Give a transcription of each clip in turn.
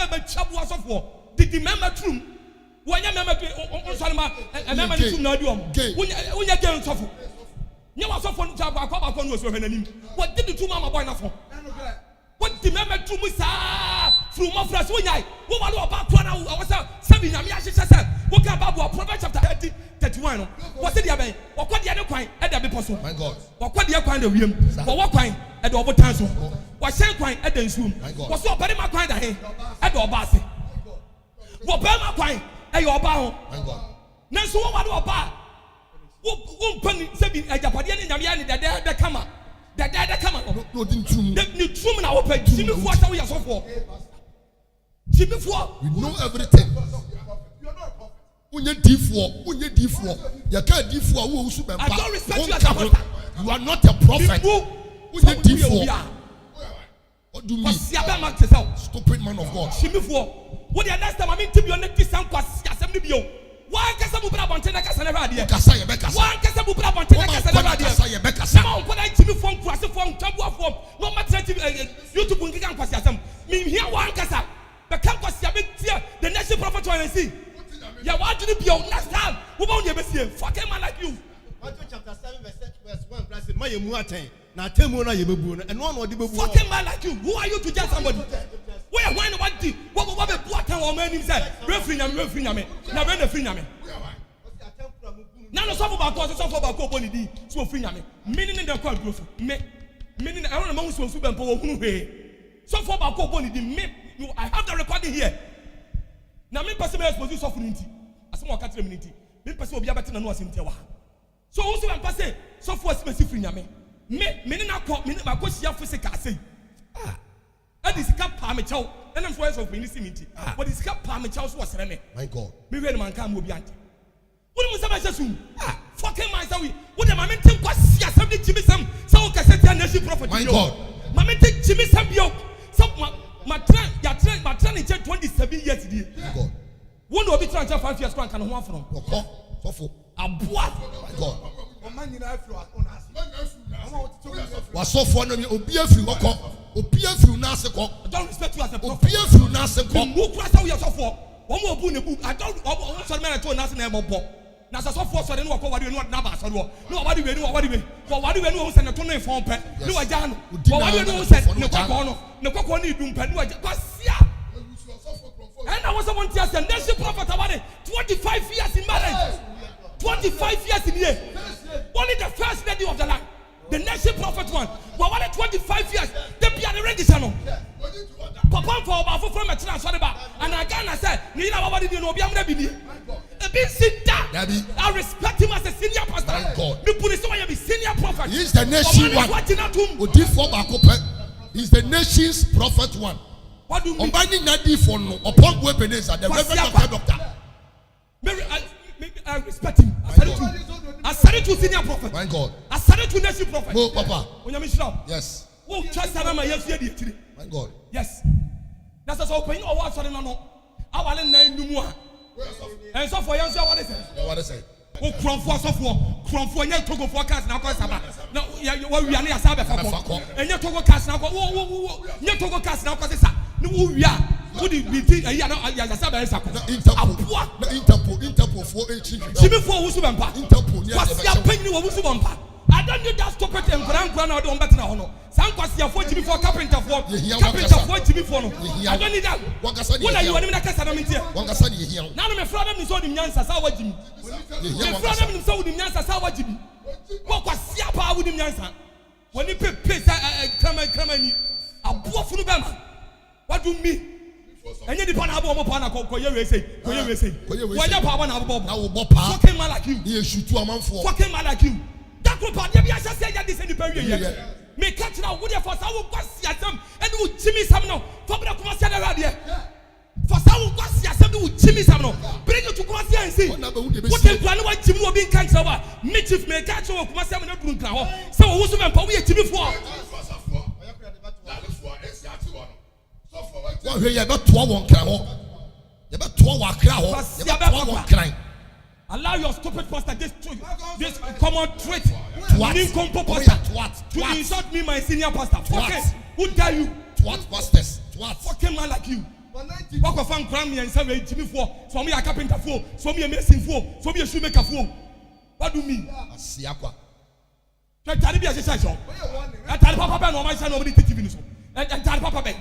member chabu asofo. Did the member true? When you member on Salma and member to Nadium. When you get suffer. You was off on Jabba Kwabakon was her name. What did the two mama boy for? What the member to Musa through Mafras Winyai? What about 1 hour? I was 7 Yamiashi said, what about Proverbs chapter 31? What's the other? What the other coin at the apostle? My God. What the other coin of him? What coin at the overtime? What same coin at the room? What's your Padma coin at the Obasi? What Burma coin at your bow? My God. Now, so what about? Who penny said a Japadian in Yamiani that they come up. That they come up. No, the true now open. Jimmy Ford, we are so for. Jimmy Ford, we know everything. When you D4, you can't D4 who super. I don't respect you as a prophet. You are not a prophet. When you D4, what do you mean? Stupid man of God. Jimmy Ford, what the last time I mean to be on the Kissan was assembly bio. One Casabu Brabantena Casanavadia. One Casabu Brabantena Casanavadia. Someone put a Jimmy Fong, Crassi Fong, Tabua Form, no matter YouTube Pungan Quasiasam. Mean here one Casa. The campus, the nation prophet to see. You want to be on last time. Who won't you see? Fuck a man like you. Matthew chapter 7, verse 1, blessed my Muate. Now tell me and one or the fucking man like you. Who are you to judge somebody? Where why no what what or man himself? Referee me. Now when the free me. Now no suffer about cause suffer about company D. So free me. Meaning in the crowd growth. Meaning I don't know so super power who way. Suffer about company D. I have the recording here. Now me person is supposed to suffer in as more catch community. Me person will be able to know as in Tewa. So also I'm passing suffer specific free me. Me na ko me ma ko sia physical say. And this cap pa me chow. And I'm voice of ministry. But this cap pa me chow so was me. My God. Me we man kan mo bi ante. What mu say say fucking myself. What am I mean to ko sia some Jimmy Sam. So ka say nation prophet. My God. Ma me take Jimmy Sam bio. So my train in 27 years today. God. One will be trying 5 years can one from. So aboa. My God. Was so for no obia free woko obia free na se ko. I don't respect you as a prophet. Obia free na se ko. Mo kura sa we so for. One more bu ne bu. I don't so me na to na se na bobo. Na so for so de no wako wade no na ba so do. No wade we no wade we. For wade we no se na to no fon pe. No wa ja no. For wade we no se ne kwakọ no. Ne kwakọ ni dum pe no wa ja. Kwasia. And I was someone to say nation prophet about 25 years in marriage. 25 years in here. Only the first lady of the land. The nation prophet one. But only 25 years. They be the ready channel. Papa for about from a transfer. And again I said, Nina nobody know be am be. Sit down. I respect him as a senior pastor. God. The police want to be senior prophet. He is the nation one. He's the nation's prophet one. What do you mean? Upon weapons at the reverend doctor. I respect him. I started to senior prophet. My God. I started to nation prophet. Oh, Papa. Yes. Oh, trust my God. Yes. That's a open or what? No. I want to name and so for you, what is it? What is it? Oh, crumb for you to go for cast now. No, we are near Sabbath. And you to go cast now. You to go cast now because no, we are. What did we think? Interpol for Jimmy for Usubampa. What's your penny or Usubampa? I don't need that stupid and grand out on better now. Some was your 40 before carpenter for Jimmy for. I don't need that. What are you in the Casamity? Now my father is on the Yansa Sawa Jimmy. My father is on the Yansa Sawa Jimmy. What was Siapa with him Yansa? When he pays Kramani, a poor Fulbama. What do you mean? And you depend on Pana Koya say, why your power now? Fucking man like you. You shoot to a man for fucking man like you. That will part of the say that this any period. May catch now with your for some them and who Jimmy Samno. For the commercial radio. For some who Jimmy Samno. Bring you to commercial and see. What the plan what Jimmy will be cancer over. Mitch if may catch over commercial and not. So who's the man for we Jimmy for? You better 12 crown. You better 12 crown. Allow your stupid pastor this common trait to insult me, my senior pastor. Fucking who dare you? What pastors? What fucking man like you? akora me nsa we Jimmy for so me carpenter for so me mason for so me shoemaker for what do you mean asiakwa tari bi a hyehyɛ hyɛ tari papa bɛ na ɔman hyɛ na ɔmo de TV ni so tari papa bɛ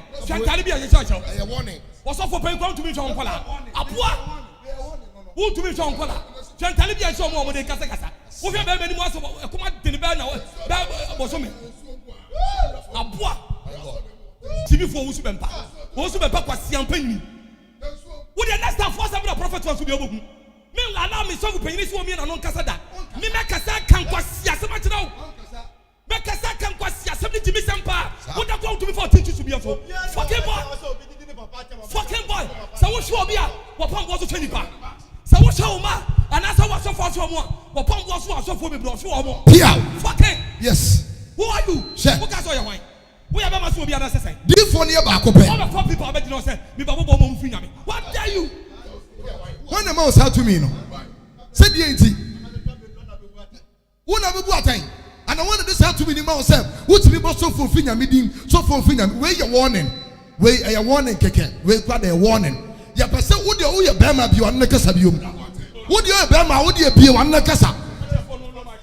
tari bi a hyehyɛ hyɛ ɛyɛ warning wɔsɔfo pɛn kɔn tumi twɛn nkɔla aboa wo tumi twɛn nkɔla tari bi a hyɛ ɔmo de kasa wohwɛ bɛɛ bɛ ni mu asɔ ɛkoma tini bɛɛ na bɛɛ bɔsɔ mi aboa Jimmy for wusu bɛmpa kwasi ampanyini wo de next time for seven prophet was be obogun me allow me so panyini so me na no nkasa da me kasa kan kwasi asema kyerɛ wo me kasa kan kwasi asem ni Jimmy sempa wo da go to me for teach you to be so fucking boy so wo show obi a wo pam bo so twani pa so wo show ma ana so wo so for so mo wo pam bo so for be bro so mo fucking yes who are you who ka so your wine we have a so be another say this one here back open all the four people abeg no say me babo bo mo mfiri nyame what dare you when the man say to me no say the enti who na be bu atan and I wanted this to me the man say what to be bo so for mfiri nyame dim so for mfiri nyame we your warning we a warning keke we kwa the warning ya pese wo de wo ye bema bi wan na kasa bi om wo de ye bema wo de bi wan na kasa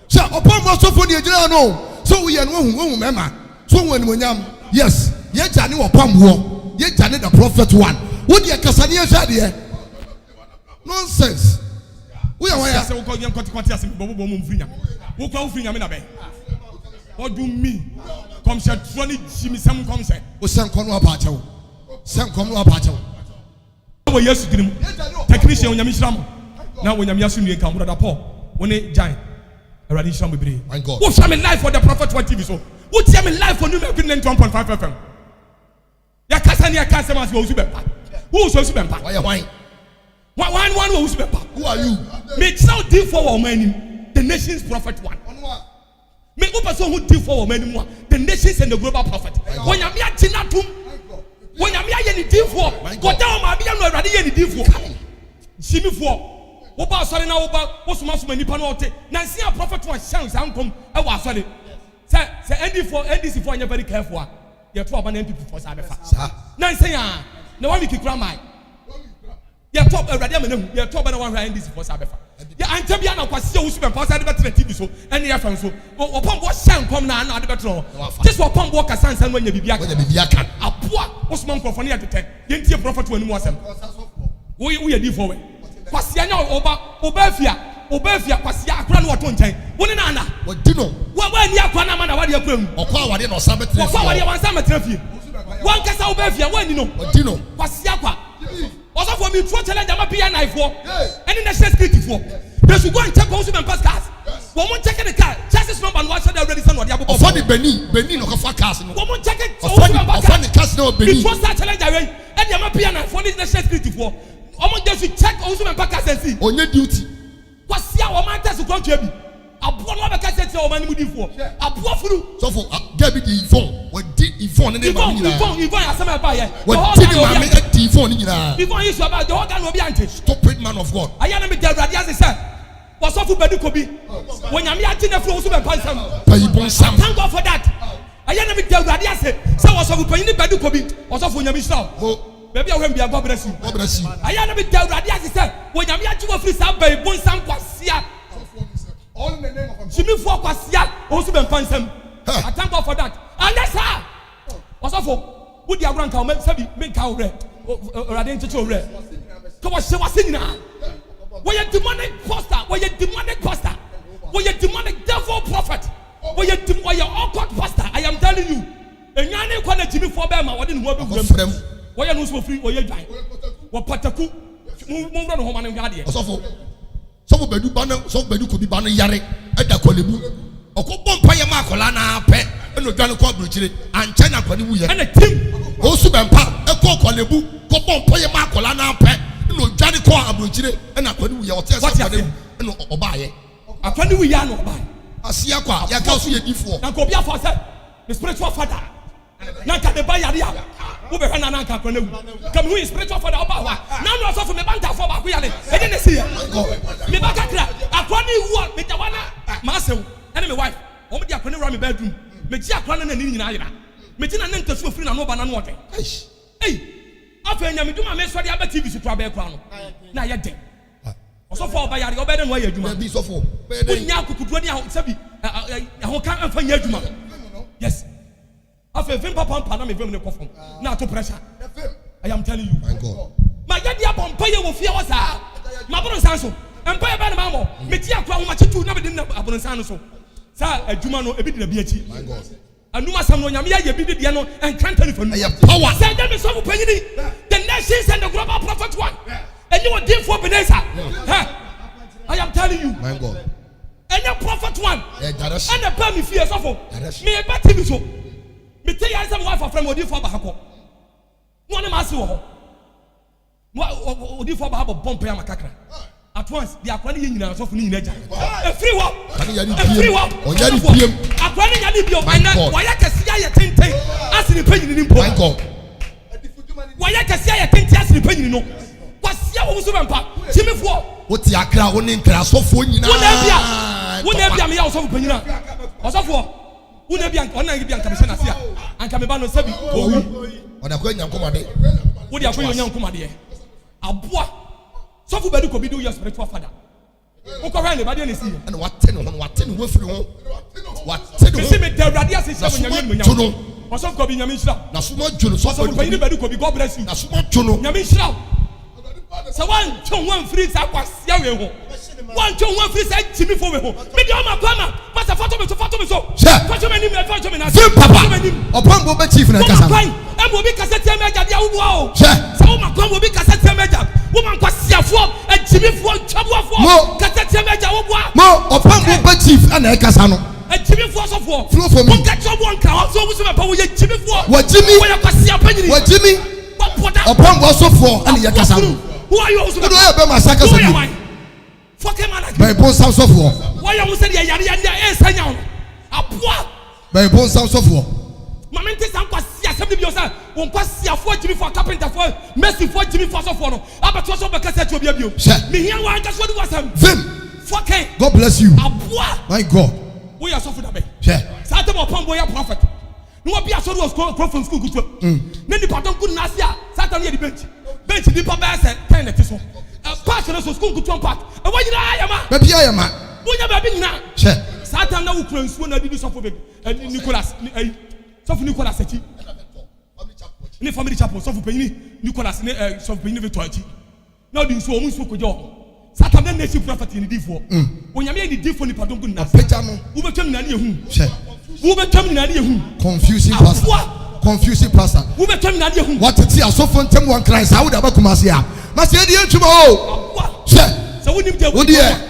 say upon mo so for the ejira no so we ye no hu mema so when munyam yes ye jani wo pamwo ye jani the prophet one wo de kasa ne hwa de nonsense we are why say wo ko yem kwati asem bo mo mfiri nyame wo kwa mfiri nyame na be what do me come say troni Jimmy sam come say o san kono aba achewo san kono aba achewo wo Yesu dinim technician onyame hyiram na onyame yaso nue kan brother Paul woni giant already hyiram bebre wo share me live for the prophet one TV so what tell me live for New York 91.5 FM ya kasa ni ya kasa ma so usu bempa who so usu bempa why one usu bempa who are you me tell deal for our man the nation's prophet one me who person who deal for our man the nations and the global prophet when ya me atinatum when ya me aye ni deal for go down ma be no awrade ye ni deal for Jimmy for wo ba sorry na wo ba wo suma nipa no ote na nsia prophet one chance ankom e wa sorry say NDC for you very careful. You talk about NPP for Sabefa. Now say na one week kura mai. You talk already am you talk about one NDC for Sabefa. Ya antebia na kwase wo super pass ade betre TV so ene ya fan so. Wo pom wo shan kom na ade betre. Just wo pom wo kasa nsan wanya bibia kan. Wanya bibia kan. Apoa wo suma mkrofo ne ya tete. Ye ntie prophet wani mu asem. Wo ye di for we. Kwase anya oba afia kwase akura no woto nchen. Wo ne na ana. Wo dino. Wa ni akwa na ma na wade akura mu. Okwa awade no sa betre. Okwa awade wan sa metre fie. Wan kasa oba afia wa ni no. Wo dino. Kwase akwa. Also for me throw challenge am be na ifo. Any national security for. They should go and check also men pass cars. Wo mo check the car. Chassis number no should already send what they above. For the Benin no ka cars no. Wo mo check it. For the cars no Benin. Before start challenge away. And am be na for this national security for. Omo just check also men pass cars and see. Onye duty. Kwase a wo man test ko twa bi. Abo no be ka say o man mu di fo. Abo furu. So for get be the phone. We did phone ne ma nyina. Ifon asema ba ye. We did ma me the phone nyina. Ifon issue about the organ obi ante. Stupid man of God. Aya na me dey awrade ase say. Wasofu bedu ko bi. Wonyame ati na fro wo so be pansam. Pay bon sam. Thank God for that. Aya na me dey awrade ase. Say wasofu panyin bedu ko bi. Wasofu nyame hira. Baby a wem bia God bless you. God bless you. Aya na me dey awrade ase say wonyame ati wo free sa pay bon sam kwasia. All in the name of Jimmy for kwasia wo so be pansam. I thank God for that. And that's how. Wasofu wo di agran ka o me sabi me ka o re. Awrade ncheche o re. Ko wa se nyina. Why a demonic pastor? Why a demonic pastor? Why a demonic devil prophet? Why a occult pastor? I am telling you. Enyane kwa na Jimmy for Bema wadi nwo be wurem. Why a no so free? Why a dwan? Wo pataku. Mu ngro no homa ne hwade. So bedu bana so bedu ko bi bana yare eda kolebu. Okobon paye ma akola na pe eno dwan ko abrochire anche na kwani wuye. And a team. O su bempa e ko kolebu ko bon paye ma akola na pe no dwane ko abrochire na kwani wuye o te sa kwani no obaye. Akwani wuye no obaye. Asia kwa ya ka so ye difo. Na ko bia for say the spiritual father. Na ka de ba yare ya. Wo be hwana na ka kwani wu. Come who is spiritual father oba wa. Na no so for me banta for ba ko yale. E de na see ya. Me ba kakra. Akwani wu me tawana ma sew. And my wife, I'm the aquarium around my bedroom. Me ji aquarium na ni nyina ayira. Me ji na nta so free na no ba na no ote. Hey, afa nyameduma me so de aba TV so kura be kura no na ye den osofo oba yare oba de no ye adwuma be sofo unya kukuduo ni sabi ho kan amfa nya adwuma yes afa vim papa na me vim ne kofom na to pressure I am telling you my God ma ya dia bompa ye wo fie wo saa ma boro san so empa ye ba ne ma mo me ti akwa ho ma chetu na me din na aboro san no so sa adwuma no ebi di na bi achi my God anuma sam no nyame ya bi de no enkanta ni fanu power say dem so panyini the nations and the global prophet one and you were deep for Benesa I am telling you my God and your prophet one and the pay me fear so for me e bati bi so me tell you some wife of friend odi for bahako no na ma se wo odi for bahabo bomb ya makakra at once the akwani ye nyina so for ni nyina ja e free wo onyari piem akwani nya ni bio and why kesi ya tenten asini panyini ni mpo my God why kesi ya tenten asini panyini no kwasia wo so bempa timifo oti akra woni nkra sofo nyina wona bia me ya sofo panyina osofo wona bia ona bia nka me se na sia anka me ba no sabi owi ona kwa nyankomade wo dia kwa nyankomade aboa sofo badu ko bi do your spiritual father wo ko hwan le ba de ne si and wate no wo firi ho wate no se me da awurade asese wo nyame nyame osofo ko bi nyame nhira na suma dwono sofo panyini badu ko bi God bless you na suma dwono nyame nhira so one free sa kwasia we ho one free sa timi fo we ho me de o ma kwama pasa foto me so foto me ni me foto me na vim papa opon bo be chief na kasa e mo bi kasa tie meja dia wo o sa wo ma kwam wo bi kasa tie meja wo man kwasia fo e timi fo twabo fo kasa tie meja wo boa mo opon bo be chief ana e kasa no e timi fo so fo flow for me ka twabo nka so wo so me pa wo ye timi fo wo jimi wo ya kwasia panyini wo jimi opon bo so fo ana ye kasa no who are you also do you be masaka so ni fucking man like by bon sound so fo why you say ya e sanya on apoa by bon sound so fo mamenti san kwasi asem bi o say won kwasi afo jimi for carpenter for mercy for jimi for so for no abeto so be kasa ti obi abi o me here wan ka so di wasam vim fucking God bless you apoa my God we are so for that be sa dem upon boy prophet no be aso was come from school good na ni pardon good na sia Satan here the bench ni pa say 10 let so park na so school good park e wa nyina ayama ba bia ayama wonya ba bi nyina Satan na wo kura nsuo na didi so for baby Nicholas so for Nicholas achi ni family chapel so for penini Nicholas ni so for penini Victor achi na di nsuo mu nsuo ko je Satan na nation prophet ni difo onyame ni difo ni pardon good na peja no wo betwam na ne ehu wo betwam na ne ehu confusing pastor wo betwam na ne ehu what ti asofo ntem wan Christ how da ba kumase a ma se die ntuma o se wonim de wo die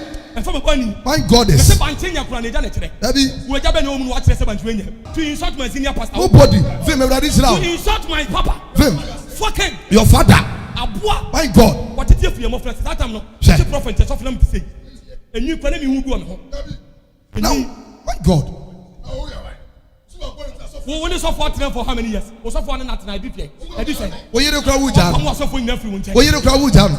my God is se bantenya kura ne ja na kire dabi wo ja be ne omu no wa kire se bantenya to insult my senior pastor nobody vim everybody is now to insult my papa vim fucking your father aboa my God what ti efu your friend that time no the prophet so for them to say enyu kwa na mi hu du on ho now my God wo ni so for how many years wo so for na na bi pie e di say wo yere kra wu ja no wo so for nyina free wo nche wo yere kra wu ja no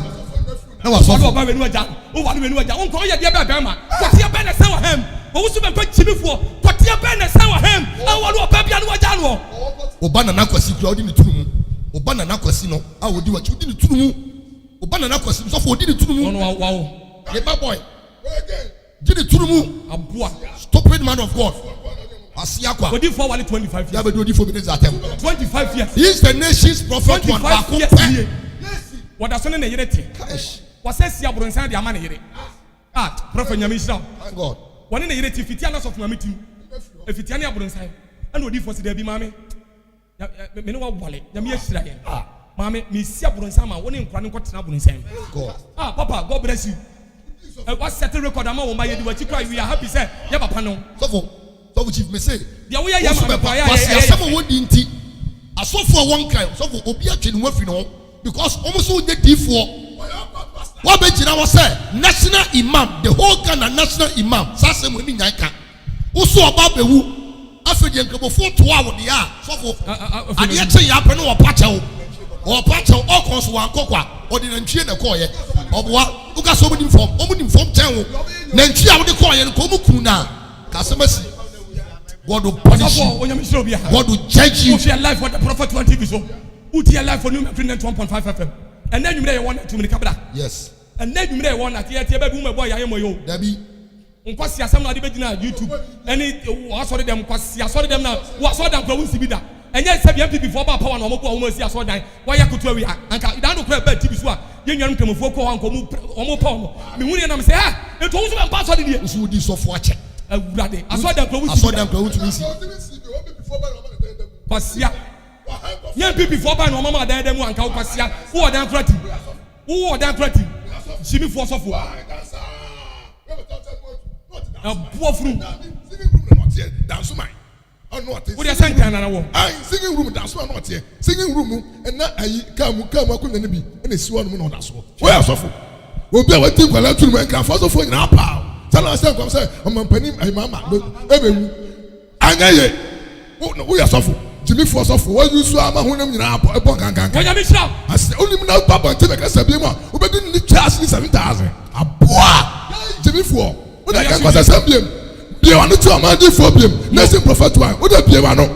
na wa so for ba wenu aja wo wa wenu aja won ko ye de ba ma kwatia be na say wa hem wo so be pa chimifo kwatia be na say wa hem a wo lo pa bia no aja no wo ba na kwasi kra odi ni tunumu wo ba na kwasi no a wo di wa odi ni tunumu wo ba na kwasi so for odi ni tunumu no wa wo le ba boy di ni tunumu aboa stupid man of God Asiakwa. Odi for 25 years. Ya be do odi for minutes atem. 25 years. He is the nation's prophet one. 25 years. What does one na yere te? What says ya bronsan de amana yere? Prophet Nyamishra. Thank God. One na yere te fitiana of na meeting. E fitiana bronsan. And odi for se de bi mame. Me no wa wale. Nyame yeshira yen. Mame me sia bronsan ma woni nkwa ne nkotena bronsan. God. Papa, God bless you. What settle record am o ma yedi wachi cry we are happy say ya papa no. So chief me say dia wo ya ya ma pa ya ya some wodi nti asofo won kan so for obi atwe ne wafi no because almost so dey D4 what be jira wo say national imam the whole Ghana national imam sase mo ni nyan ka wo so oba bewu afedi nkabofo to a wo de a so for ade eche ya pe no wo pache wo o konso wan kokwa o de ntwie na ko ye oboa uga so omudim form chen wo na ntwie a wo de ko ye ko mu kunu na kasemasi God will punish you. God will judge you. Your life what the prophet want TV so. Uti alive for new 1.5 FM. And then you may want to make a Yes. And then you may want to hear a boy. I am you. Debbie. Nkwasi asem na de begina YouTube any wasori dem kwasi asori dem na wasori dem kwa wunsi bi da enye se bi MPP for ba power na omoko omo si asori dan wa ya kutu awi anka dan do kra ba TV so a ye nwan kemofo ko anka omo power no me huni na me say ha eto wo so be pass asori die wo so di so fo ache awurade asori dem kwa wunsi asori dem kwa wunsi si kwasia ye MPP for ba na omo ma dan dem anka kwasia wo dan kra ti wo dan kra ti jimi for so fo a poor fruit. Dance my. Oh no! What are you saying? Singing room dance my not here. Singing room and now I come. I couldn't be any swan on that so. Where so? We'll be able to go out to my grandfather first of all in our power. Tell us come say I'm a penny my mama. I oh no we are so. Jimmy for so what you saw my home in our pocket. I said only now Papa take a sabima. We didn't need charge 7,000. A boy Jimmy for. What I can say, be on the 2 months for him. Nursing prophet one. What a piano.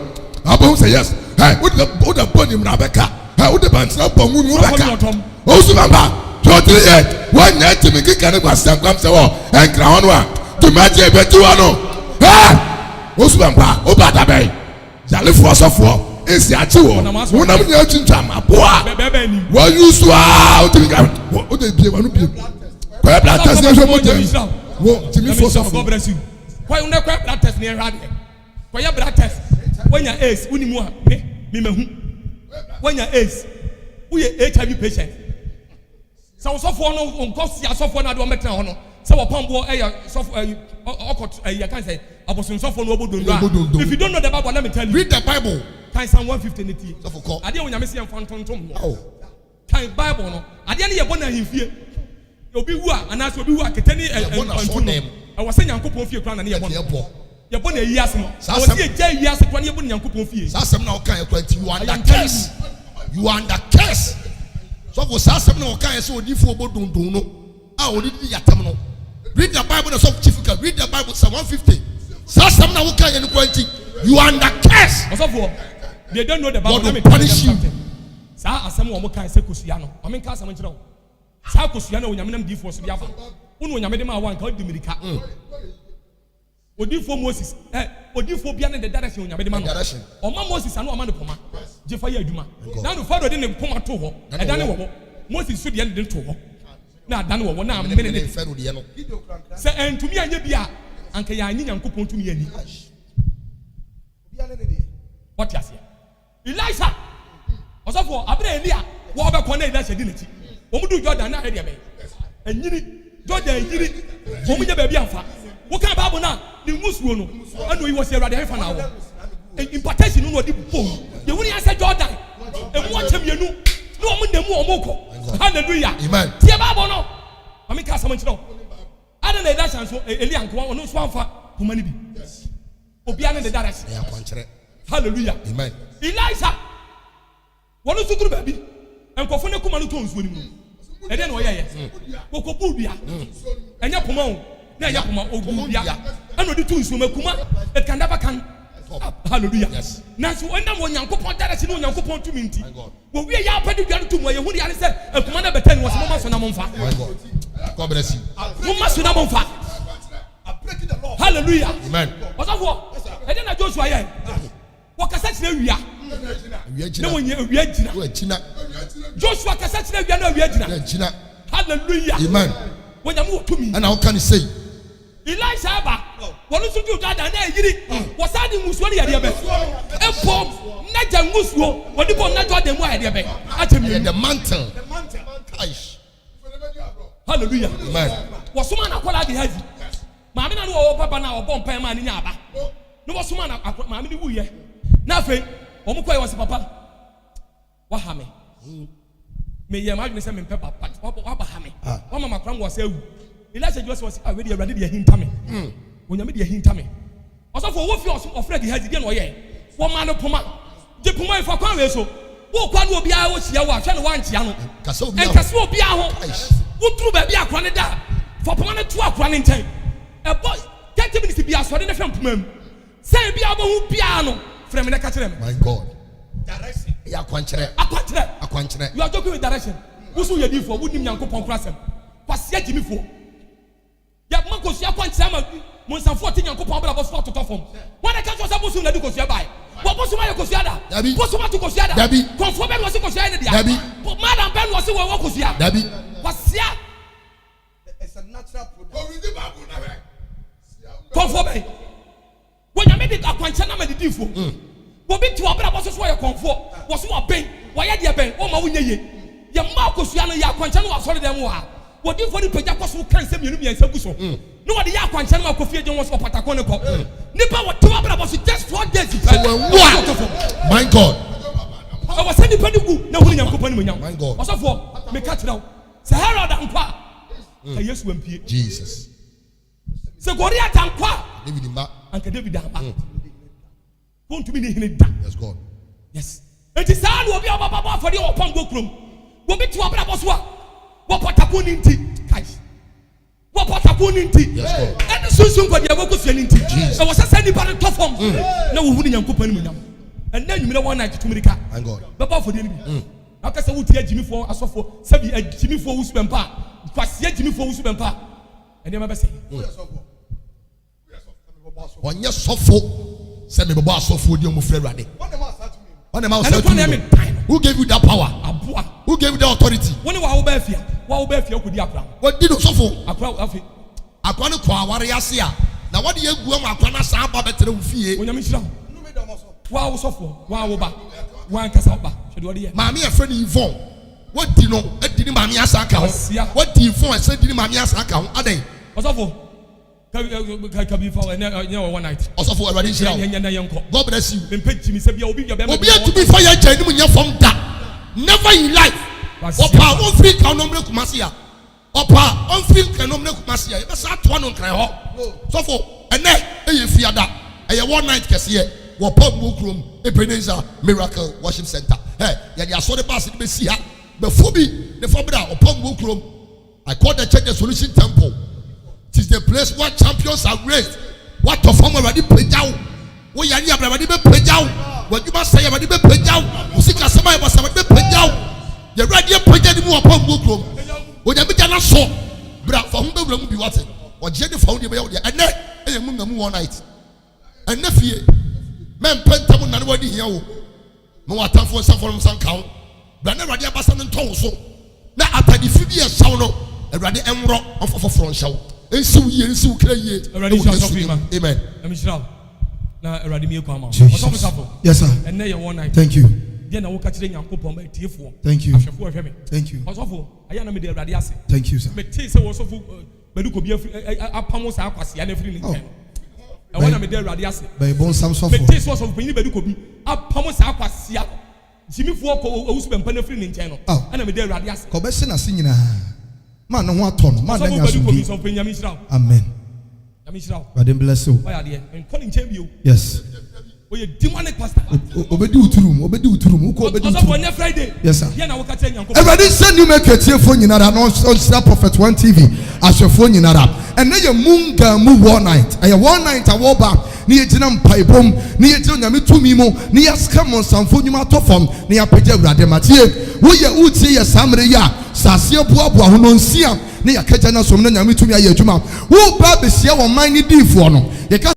Abba say yes. Hey, what the body in Rebecca? How would the band up on Rebecca? Also, Mamba, 28. 1 night to make a kind of some comes and crown one to match a betuano. Ah, also, Mamba, Obata Bay. Jolly for us of war is the actual one. When I'm your chinchama, boy, what you swallow to be what they be one people. Perhaps that's not what Jimmy for God bless you. Why you not blood test near radio? Why your blood test? When your ace, Unimua, me, when your ace, we are HIV patient. So for no on cost, ya so for not one meter honor. So upon board, I can't say, I was in so for no. If you don't know the Bible, let me tell you. Read the Bible. Can Psalm 150. I didn't want to see a phantom. Can Bible no? I didn't hear one in fear. Obi wu a anaso obi wu a ketani I was saying Yankopon fie kran na ne yebon yebon na yi asem I was say ja yi asem kran yebon Yankopon fie asem na o kan ekwanti you under curse you under curse so for asem na o kan say odifo obodundun no a odidi yatam no read the Bible the sub chief read the Bible Psalm 150 asem na o kan ekwanti you under curse also for they don't know the Bible let me punish you sa asem wo mo kan say kosia no o men ka asem nkyerɛ sa kosia na onyamenam difo so biafa unu onyamede ma wa nka odimirika odifo Moses odifo bia ne the direction onyamede ma no o ma Moses anu o ma ne poma jefa ya adwuma na no fado de ne poma to ho eda ne wo Moses so de ne to ho na ada ne wo na amene ne fado de no se entumi anya bia anka ya anyi Nyankopon tumi ani bia ne de what ya say Elisha osofo abere Elia wo be ko na Elisha di nachi omudu Jordan na area be anyini Jordan yiri omu nya ba bi amfa wo kan Bible na ni musuo no anu yi wo se Awurade hefa na wo impartation no odi bom ye woni ase Jordan emu akyem yenu no omu nemu omu ko hallelujah amen tie Bible no mami ka asam nkyerɛ ada na Elisha so Elia nko ono so amfa homa ni bi obi ane the direction ya kwankyerɛ hallelujah amen Elisha wono sukuru ba bi enkofo ne kuma no to nsuo ni mu ede na oyeye kokobu bia enya poma o na enya poma ogu bia ana odi to nsuo makuma it can never can hallelujah yes na so enda mo Nyankopon direct no Nyankopon to minti wo wie ya padi bia no to mu ye hu dia ne se akuma na betani wo se mama so na momfa God bless you mama so na momfa hallelujah amen osafo ede na Joshua ye wo kasa kire wia na wonye wia gina Joshua kasa kire wia na wia gina hallelujah amen wonya mu tumi and how can you say Elisha aba wonu so du dada na yiri wo sadi musuo ne yade be empom na ja musuo wodi bom na Jordan mu yade be atemi the mantle aish hallelujah amen wo soma na kola de hazi maame na no wo papa na wo bom pan ma ni nya aba no wo soma na maame ni wuye na fe omu koy wo se papa wa ha me ye ma adwene se me papa wa ba ha me wa mama kram wo se awu Elisha just was we dey Awurade dey hinta me onyame dey hinta me osofo wo fi ofre dey hazi dey no ye wo ma no poma de poma ifa kwan we so wo kwa no obi a wo hia wo ahwe no wa ntia no enkase obi a ho wo tru ba bi akwa ne da fo poma ne tu akwa ne nten e boy 30 minutes bi asode ne fam poma mu say bi abo hu bia no frem ne ka kire me my God akwankyerɛ. You are joking with direction. Wusu ye di for wunim Nyankopɔn krasem. Kwasia gimi for. Ya ma kosua kwankyerɛ ma monsanfo te Nyankopɔn bra boso to form. When I catch yourself wusu na di kosua bai. Wo boso ma ye kosua da. Boso ma to kosua da. Konfo ben wo se kosua ne dia. Madam ben wo se wo kosua. Kwasia. It's a natural product. Konfo ben. When you make akwankyerɛ na ma di di for. Wo bi to abra boso so ye konfo. Wo so wa ben. Wo ya dia ben. Wo ma wo nye ya ma kosua no ya akwankyerɛ no asɔre dem wo ha. Wo di for di pagya kwaso kan se mienu miensa gu so. No what the ya akwankyerɛ no akofie gye wo so patakon ne kɔ. Nipa wo to abra boso just 4 days. My God. I was sending penny gu na hu Nyankopɔn mu nyam. My God. Osofo me ka kyerɛ wo. Se Herod ankwa. Ka Yesu ampie. Jesus. Se Goliath ankwa. David mba. Anka David amba. Won to be ne hene da. Yes God. Yes. Enti saa no obi ababa afɔde opam go krom. Wo bi to abra boso a. Wo patakon ni nti. Kai. Wo patakon ni nti. Yes God. Ɛne sunsun ko dia wo kosua ni nti. E wo sɛ nipa no to fam. Na wo hu Nyankopɔn mu nyam. And then you may one night to America. My God. Baba for the enemy. Now, because I would hear Jimmy for us for Sabi a Jimmy for Usbempa. Because yet Jimmy for Usbempa. And you never say, on your sofa, send me the boss of food, you move ready. What am I saying? Who gave you that power? Who gave you the authority? When you are over here, could you apply? What did you suffer? I can't call warriors here. Now, what do you go? I can't say about better fear. When you're Michelle. Wow, suffer. Wow, one casaba. Should what here? Mammy, a friend Yvonne. What do you know? What did Mammy Asaka? What do you for? I said, did Mammy Asaka? Are they? What's up for? Can be for one night. Also for already. God bless you. Then pitch me, say, you'll be your baby. To be fire, genuine from that. Never in life. Opa, on free canombre Kumasia. Opa, on free canombre Kumasia. That's not one on cry. So for a net, a fear that a one night cassia. Wapop Mukrum, Ebenezer Miracle Worship Center. Hey, ya saw the bus in Messia. Before me, the Fabra, upon Mukrum, I call the Church the Solution Temple. It is the place where champions are raised. What the form already played out. What you have already been played out. What you must say already been played out. Music as somebody must have been played out. The radio played more upon Mukrum. What you have not saw. But for whom the room be what? What Jenny found you out there. And then, one night. And nephew. Men pentamu na wadi here o no atamfo safo san kawo bra na awade abasa no nton so na atadi fibi e saw no awade enwro ofofoforo nhyɛw ensiw kra yie awade nhyɛw ma amen amishraw na awade mi ekwa ma ofofoforo yes sir enne ye one night thank you dia na wo ka kire Nyankopɔn ma tiefo thank you ahwefo ahwɛ me thank you ofofofo aya na me de awade ase thank you sir me te se wo sofo beduko bi apamo sa akwase ya na firi ni nten I want to be there ready as by bon some so for this was of penny bedu bi apamo sa akwasia Jimmy for ko usbem pa na free ni nchen no ana me there ready as ko be se na se nyina man no ho aton man na nya so bi amen God bless you yes we demonic pastor obedi uturum ko obedi uturum Friday yes sir ya na wo ka tell Nyankopɔn everybody send you make etiefo nyinara no on Prophet 1 TV asefo nyinara and na ye munga mu one night aye one night awoba ni ye gina mpaibom ni ye gina nyame tumi mu ni ya scam on sanfo nyuma to fam ni ya pagya urade matie wo ye utie ye samre ya sase boaboa ho no nsia ni ya kagya na som na nyame tumi aye adwuma wo ba besia wo man ni difo no ye